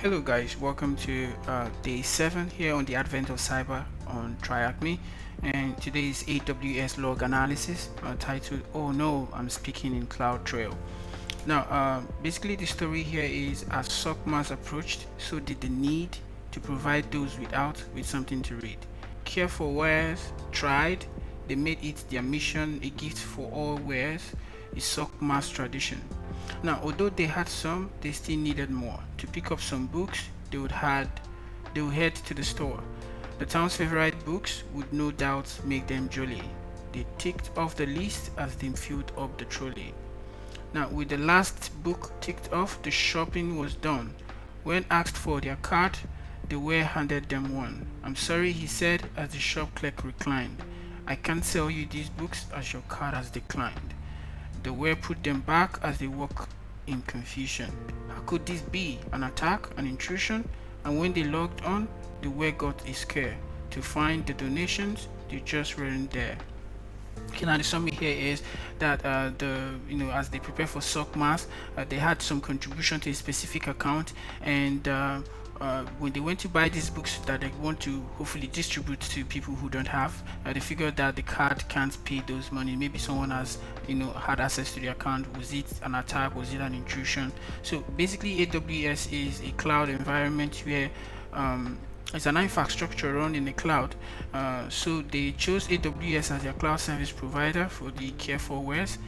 Hello guys, welcome to day 7 here on the advent of cyber on TryHackMe, and today is AWS log analysis titled "Oh no, I'm speaking in Cloudtrail." Now basically the story here is, as SOCMAS approached, so did the need to provide those without with something to read. Careful wares tried, they made it their mission. A gift for all wares is SOCMAS tradition. Now, although they had some, they still needed more. To pick up some books, they would head to the store. The town's favorite books would no doubt make them jolly. They ticked off the list as they filled up the trolley. Now, with the last book ticked off, the shopping was done. When asked for their card, the ware handed them one. "I'm sorry," he said as the shop clerk reclined. "I can't sell you these books as your card has declined." The ware put them back as they walked in confusion. How could this be? An attack? An intrusion? And when they logged on, the ware got a scare to find the donations, they just weren't there. Okay, now the summary here is that as they prepare for SOCMAS, they had some contribution to a specific account, and when they went to buy these books that they want to hopefully distribute to people who don't have, they figured that the card can't pay those money. Maybe someone has had access to the account. Was it an attack? Was it an intrusion? So basically AWS is a cloud environment where it's an infrastructure run in the cloud, so they chose AWS as their cloud service provider for the careful wares.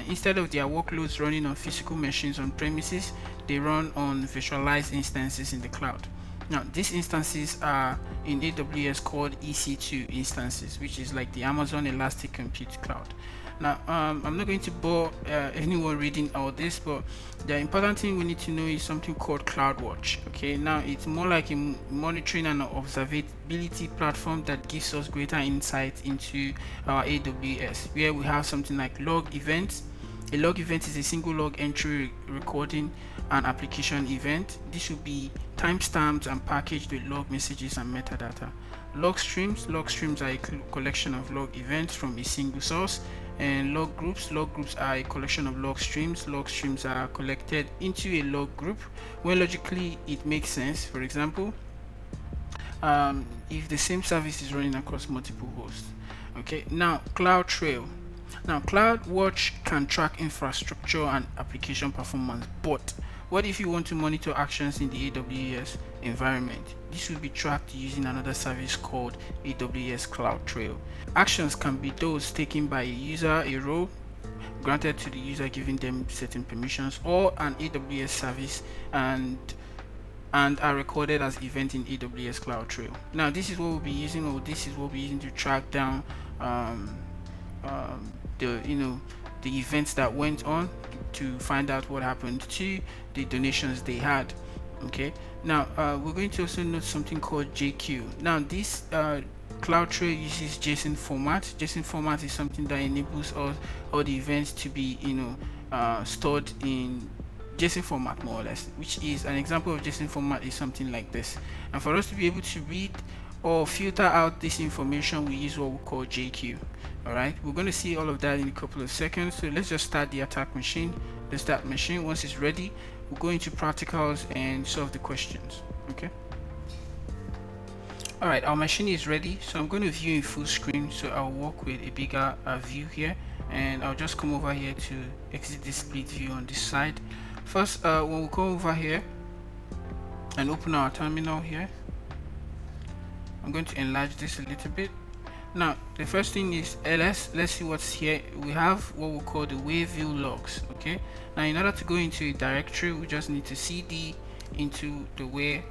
Instead of their workloads running on physical machines on premises, they run on virtualized instances in the cloud. Now these instances are in AWS called EC2 instances, which is like the Amazon Elastic Compute Cloud. Now I'm not going to bore anyone reading all this, but the important thing we need to know is something called Cloudwatch. Okay, now it's more like a monitoring and observability platform that gives us greater insight into our AWS, where we have something like log events. A log event is a single log entry recording an application event. This will be timestamped and packaged with log messages and metadata. Log streams are a collection of log events from a single source. And log groups are a collection of log streams. Log streams are collected into a log group when logically it makes sense. For example, if the same service is running across multiple hosts. Okay, now Cloudtrail. Now Cloudwatch can track infrastructure and application performance, but what if you want to monitor actions in the AWS environment? This will be tracked using another service called AWS Cloudtrail. Actions can be those taken by a user, a role granted to the user giving them certain permissions, or an AWS service, and are recorded as event in AWS Cloudtrail. Now this is what we'll be using, to track down the events that went on, to find out what happened to the donations they had. Okay, now we're going to also note something called JQ. Now this Cloudtrail uses JSON format. JSON format is something that enables all the events to be stored in JSON format, more or less, which is an example of JSON format is something like this. And for us to be able to read or filter out this information, we use what we call JQ. Alright, we're going to see all of that in a couple of seconds. So let's just start the attack machine. The start machine, once it's ready, we'll go into practicals and solve the questions. Okay, alright, our machine is ready, so I'm going to view in full screen. So I'll work with a bigger view here, and I'll just come over here to exit this split view on this side. First, when we come over here and open our terminal here, I'm going to enlarge this a little bit. Now the first thing is ls. Let's see what's here. We have what we call the ware view logs. Okay, now in order to go into a directory, we just need to cd into the ware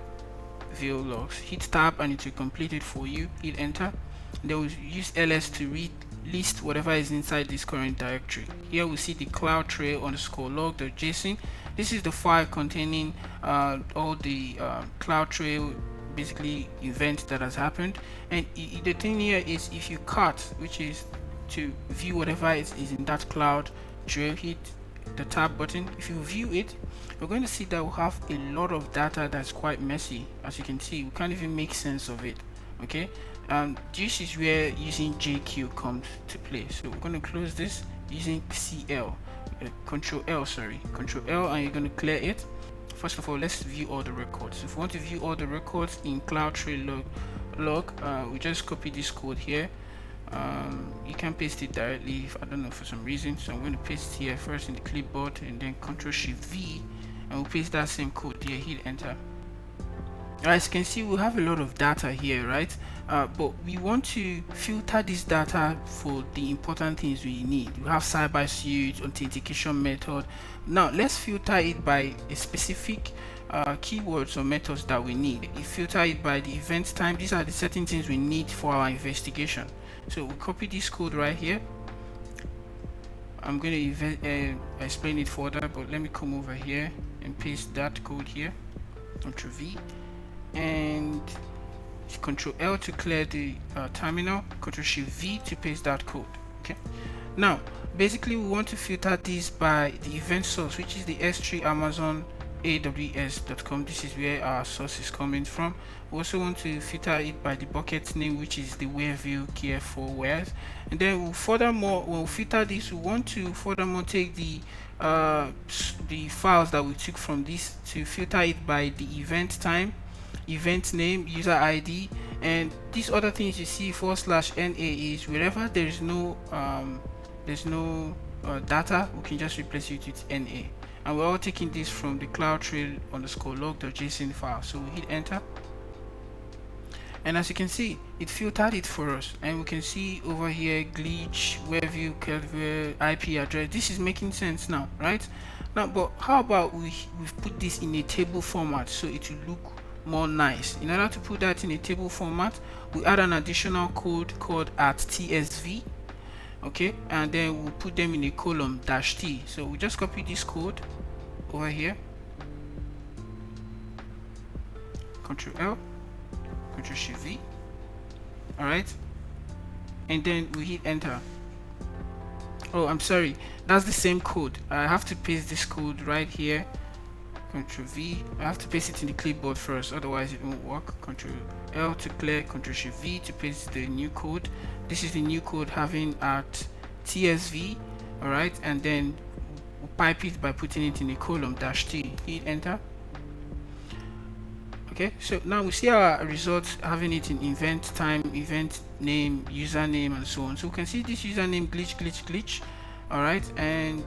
view logs, hit tab, and it will complete it for you. Hit enter. Then we'll use ls to read list whatever is inside this current directory. Here we see the cloudtrail underscore log.json. This is the file containing all the Cloudtrail basically event that has happened. And the thing here is, if you cut, which is to view whatever is in that cloud trail, hit the tab button. If you view it, you're going to see that we have a lot of data that's quite messy. As you can see, we can't even make sense of it. Okay, this is where using JQ comes to play. So we're going to close this using Control L, and you're going to clear it. first of all, let's view all the records. If we want to view all the records in Cloudtrail log, we just copy this code here. You can paste it directly if I don't know for some reason, so I'm going to paste here first in the clipboard and then Ctrl+Shift+V, and we'll paste that same code here. Hit enter. As you can see, we have a lot of data here, right? But we want to filter this data for the important things we need. We have cyber suit, authentication method. Now let's filter it by a specific keywords or methods that we need. We filter it by the event time. These are the certain things we need for our investigation. So we copy this code right here. I'm going to explain it further, but let me come over here and paste that code here. Ctrl+V and Ctrl+L to clear the terminal. Ctrl+Shift+V to paste that code. Okay. Now, basically, we want to filter this by the event source, which is the S3 Amazon AWS.com. This is where our source is coming from. We also want to filter it by the bucket name, which is the Whereview KF4 Wares. And then we'll filter this. We want to furthermore take the files that we took from this to filter it by the event time, event name, user ID, and these other things you see /NA is wherever there is no data, we can just replace it with NA. And we're all taking this from the Cloudtrail_log.json file. So we hit enter, and as you can see, it filtered it for us, and we can see over here glitch, Whereview, Kelvin, IP address. This is making sense now, right? Now, but how about we've put this in a table format so it will look more nice. In order to put that in a table format, we add an additional code called @tsv. Okay, and then we'll put them in a column -t. So we just copy this code over here, Ctrl+L, Ctrl+Shift+V, all right, and then we hit enter. Oh, I'm sorry, that's the same code. I have to paste this code right here. Ctrl+V. I have to paste it in the clipboard first, otherwise it won't work. Ctrl+L to clear, Ctrl+Shift+V to paste the new code. This is the new code having @tsv, all right, and then we'll pipe it by putting it in a column -t. Hit enter. Okay, so now we see our results having it in event time, event name, username, and so on. So we can see this username glitch, all right, and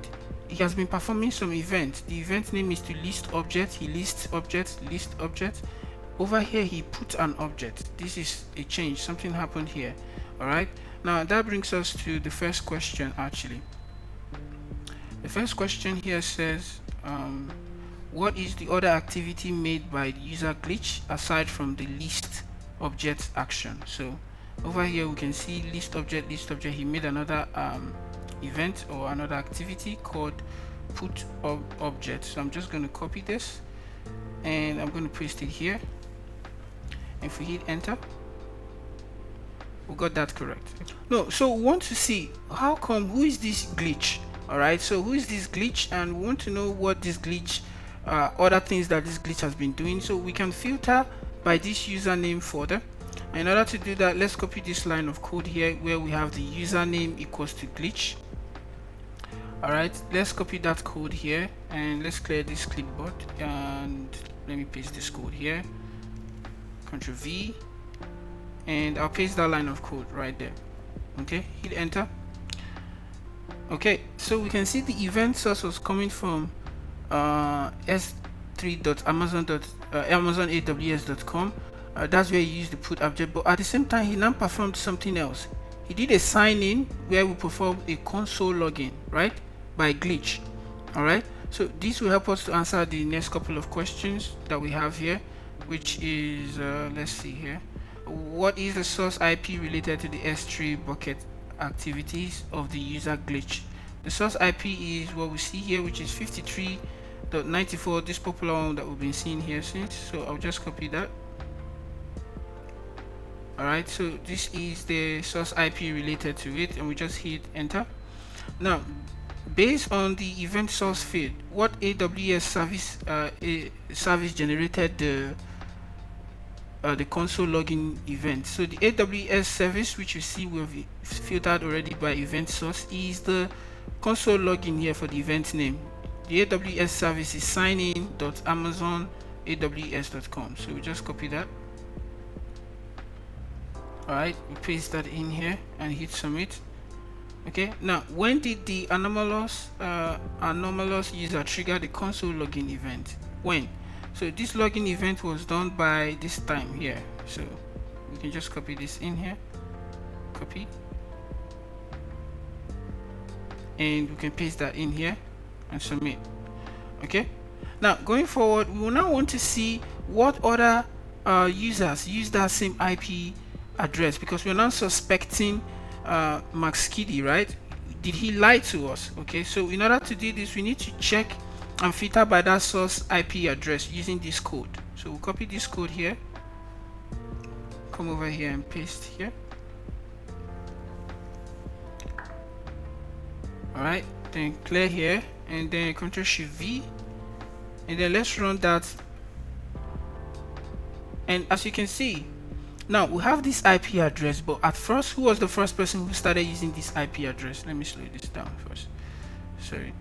he has been performing some event. The event name is to list object. He lists object, list object. Over here he put an object. This is a change, something happened here. All right, now that brings us to the first question. Actually, the first question here says what is the other activity made by the user glitch aside from the list object action? So over here we can see list object. He made another event or another activity called put object. So I'm just going to copy this and I'm going to paste it here. If we hit enter, we got that correct. No, so we want to see how come, who is this glitch? All right, so who is this glitch, and we want to know what this glitch, other things that this glitch has been doing. So we can filter by this username folder. In order to do that, let's copy this line of code here where we have the username equals to glitch. All right, let's copy that code here and let's clear this clipboard, and let me paste this code here. Ctrl+V, and I'll paste that line of code right there. Okay, hit enter. Okay, so we can see the event source was coming from s3.amazon.aws.com. That's where he used the put object, but at the same time he now performed something else. He did a sign in where we performed a console login, right, by glitch. All right, so this will help us to answer the next couple of questions that we have here, which is let's see here, what is the source IP related to the S3 bucket activities of the user glitch? The source IP is what we see here, which is 53.94, this popular one that we've been seeing here since. So I'll just copy that. All right, so this is the source IP related to it, and we just hit enter. Now, based on the event source field, what AWS service generated the console login event? So the AWS service, which you see we've filtered already by event source, is the console login here for the event name. the AWS service is signin.amazonaws.com. So we just copy that. Alright, we paste that in here and hit submit. Okay, now when did the anomalous user trigger the console login event? When? So this login event was done by this time here. So we can just copy this in here, copy, and we can paste that in here and submit. Okay, now going forward, we will now want to see what other users use that same IP address, because we're now suspecting Maxkidi, right? Did he lie to us? Okay, so in order to do this, we need to check and filter by that source IP address using this code. So we'll copy this code here, come over here and paste here. Alright, then clear here, and then Ctrl+Shift+V, and then let's run that. And as you can see, now we have this IP address, but at first, who was the first person who started using this IP address? Let me slow this down first. Sorry.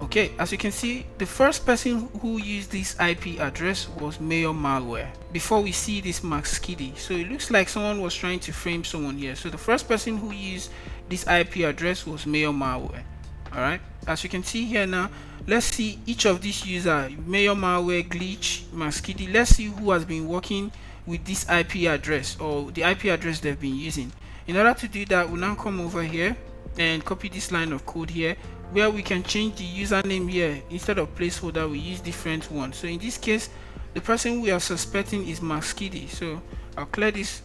Okay, as you can see, the first person who used this IP address was Mayor Malware before we see this Maxkidi. So it looks like someone was trying to frame someone here. So the first person who used this IP address was Mayor Malware. Alright, as you can see here now, let's see each of these users, Mayor Malware, Glitch, Maxkidi. Let's see who has been working with this IP address or the IP address they've been using. In order to do that, we'll now come over here and copy this line of code here, where we can change the username here. Instead of placeholder, we use different ones. So in this case, the person we are suspecting is Maxkidi. So I'll clear this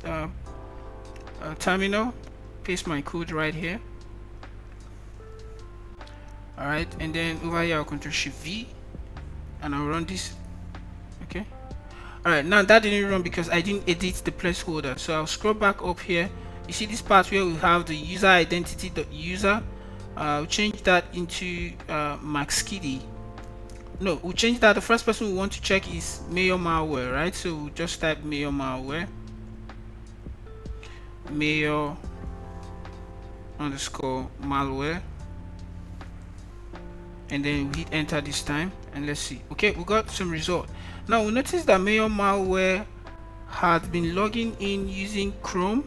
terminal, paste my code right here. Alright, and then over here I'll Ctrl+Shift+V and I'll run this. Okay, alright, now that didn't run because I didn't edit the placeholder. So I'll scroll back up here. You see this part where we have the user identity.user. We'll change that into Maxkidi. No, we'll change that. The first person we want to check is Mayor Malware, right? So we'll just type Mayor Malware, Mayor underscore malware, and then we hit enter this time, and let's see. Okay, we got some result. Now we notice that Mayor Malware had been logging in using Chrome.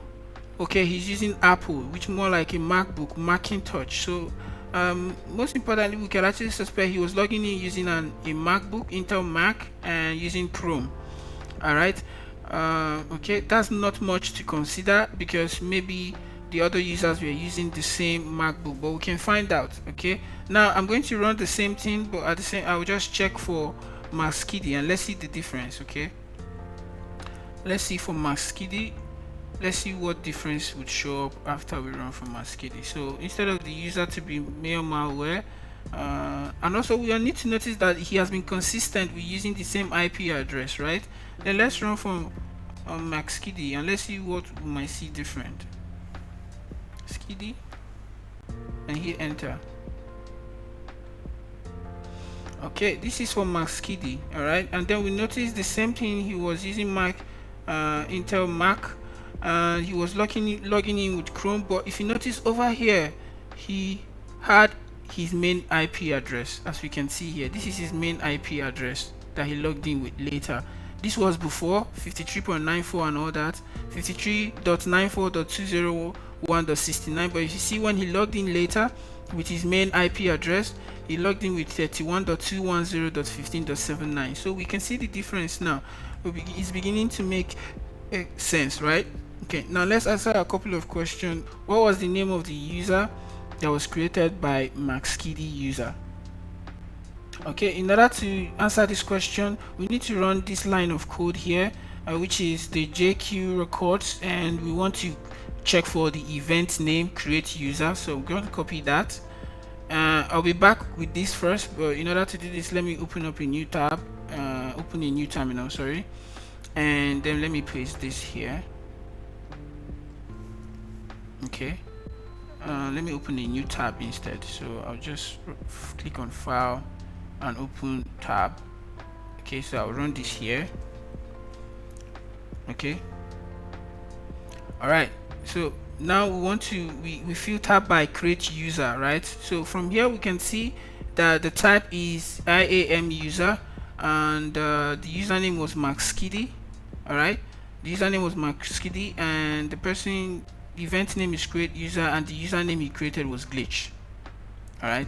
Okay, he's using Apple, which more like a MacBook, Macintosh. So most importantly, we can actually suspect he was logging in using a MacBook, Intel Mac, and using Chrome. Alright, okay, that's not much to consider because maybe the other users were using the same MacBook, but we can find out. Okay, now I'm going to run the same thing, but at the same I will just check for Maxkidi and let's see the difference. Okay, let's see for Maxkidi. Let's see what difference would show up after we run for Maxkidi. So instead of the user to be Mayor Malware, and also we need to notice that he has been consistent with using the same IP address, right? Then let's run from Maxkidi and let's see what we might see different. Skidi, and hit enter. Okay, this is for Maxkidi. All right, and then we notice the same thing. He was using Intel Mac. He was logging in with Chrome, but if you notice over here, he had his main IP address. As we can see here, this is his main IP address that he logged in with later. This was before 53.94 and all that, 53.94.201.69. but if you see when he logged in later with his main IP address, he logged in with 31.210.15.79. so we can see the difference now. It's beginning to make sense, right? Okay, now let's answer a couple of questions. What was the name of the user that was created by Maxkidi user? Okay, in order to answer this question, we need to run this line of code here, which is the JQ records, and we want to check for the event name create user. So I'm going to copy that. I'll be back with this first, but in order to do this, let me open up a new tab, open a new terminal, sorry, and then let me paste this here. Okay, let me open a new tab instead. So I'll just click on file and open tab. Okay, so I'll run this here. Okay, all right, so now we want to we filter by create user, right? So from here we can see that the type is IAM user, and the username was maxkiddy. All right, the username was maxkiddy, and the event name is create user, and the username he created was glitch. All right,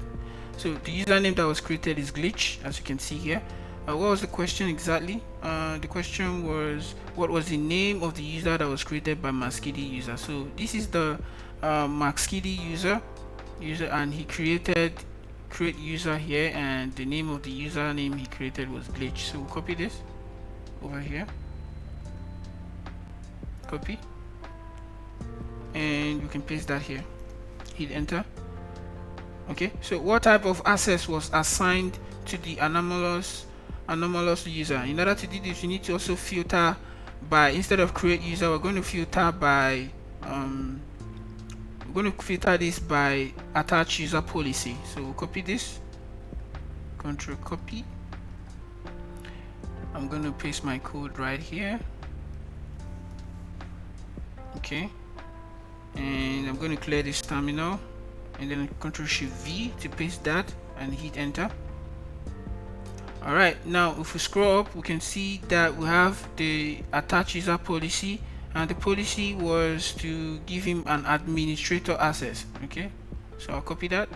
so the username that was created is glitch, as you can see here. What was the question exactly? The question was, what was the name of the user that was created by maxkiddy user? So this is the maxkiddy user, and he created create user here, and the name of the username he created was glitch. So we'll copy this over here, copy, and we can paste that here, hit enter. Okay, so what type of access was assigned to the anomalous user? In order to do this, you need to also filter by, instead of create user, we're going to filter by we're going to filter this by attach user policy. So we'll copy this, control copy. I'm going to paste my code right here. Okay, and I'm going to clear this terminal, and then Ctrl Shift V to paste that and hit enter. All right, now if we scroll up, we can see that we have the attach user policy, and the policy was to give him an administrator access. Okay, so I'll copy that,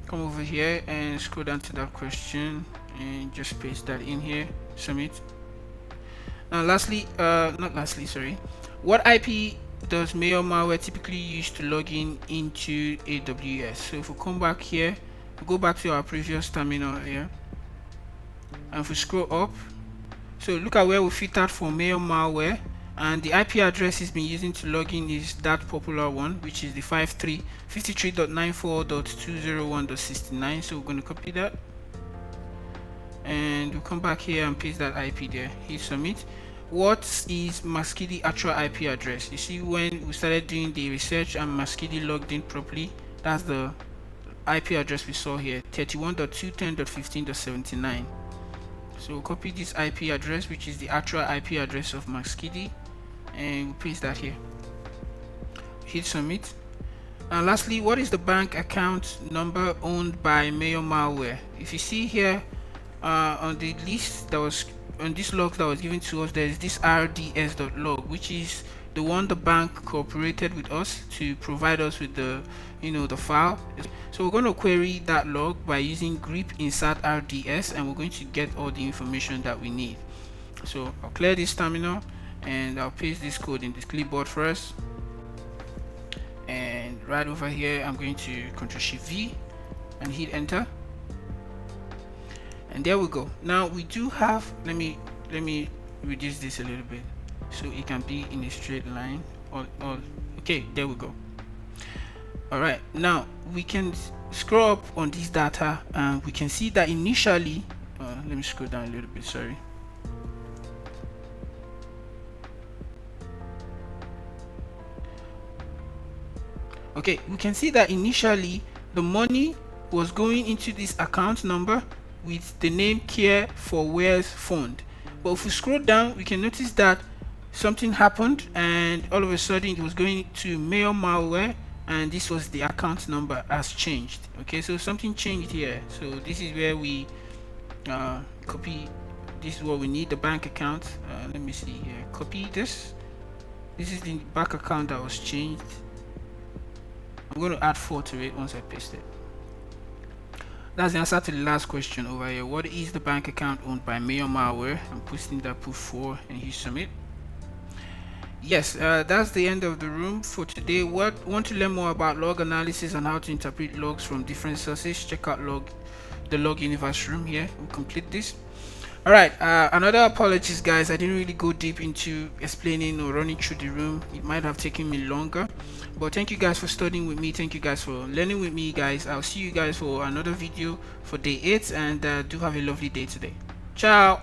come over here and scroll down to that question and just paste that in here, submit. Now lastly, what IP does malware typically use to log in into AWS? So if we come back here, we go back to our previous terminal here, and if we scroll up, so look at where we filtered for malware, and the IP address he's been using to log in is that popular one, which is the 53.94.201.69. so we're going to copy that, and we'll come back here and paste that IP there, hit submit. What is maxkiddy actual IP address? You see, when we started doing the research and maxkiddy logged in properly, that's the IP address we saw here, 31.210.15.79. so we'll copy this IP address, which is the actual IP address of maxkiddy, and we'll paste that here, hit submit. And lastly, what is the bank account number owned by malware? If you see here on the list that was on this log that was given to us, there is this rds.log, which is the one the bank cooperated with us to provide us with the the file. So we're going to query that log by using grep insert rds, and we're going to get all the information that we need. So I'll clear this terminal, and I'll paste this code in this clipboard first, and right over here I'm going to Ctrl Shift V and hit enter. And there we go. Now we do have, let me reduce this a little bit so it can be in a straight line. Okay, there we go. All right, now we can scroll up on this data, and we can see that initially, let me scroll down a little bit, sorry. Okay, we can see that initially the money was going into this account number with the name Care for Wares Fund. But if we scroll down, we can notice that something happened, and all of a sudden it was going to malware, and this was the account number has changed. Okay, so something changed here. So this is where we copy. This is what we need, the bank account. Let me see here, copy this. This is the bank account that was changed. I'm going to add 4 to it once I paste it. That's the answer to the last question over here. What is the bank account owned by malware? I'm posting that, put 4 and hit submit. Yes, that's the end of the room for today. Want to learn more about log analysis and how to interpret logs from different sources? Check out the log universe room here. We'll complete this. All right, another apologies guys, I didn't really go deep into explaining or running through the room. It might have taken me longer, but thank you guys for studying with me. Thank you guys for learning with me guys. I'll see you guys for another video for day 8, and do have a lovely day today. Ciao.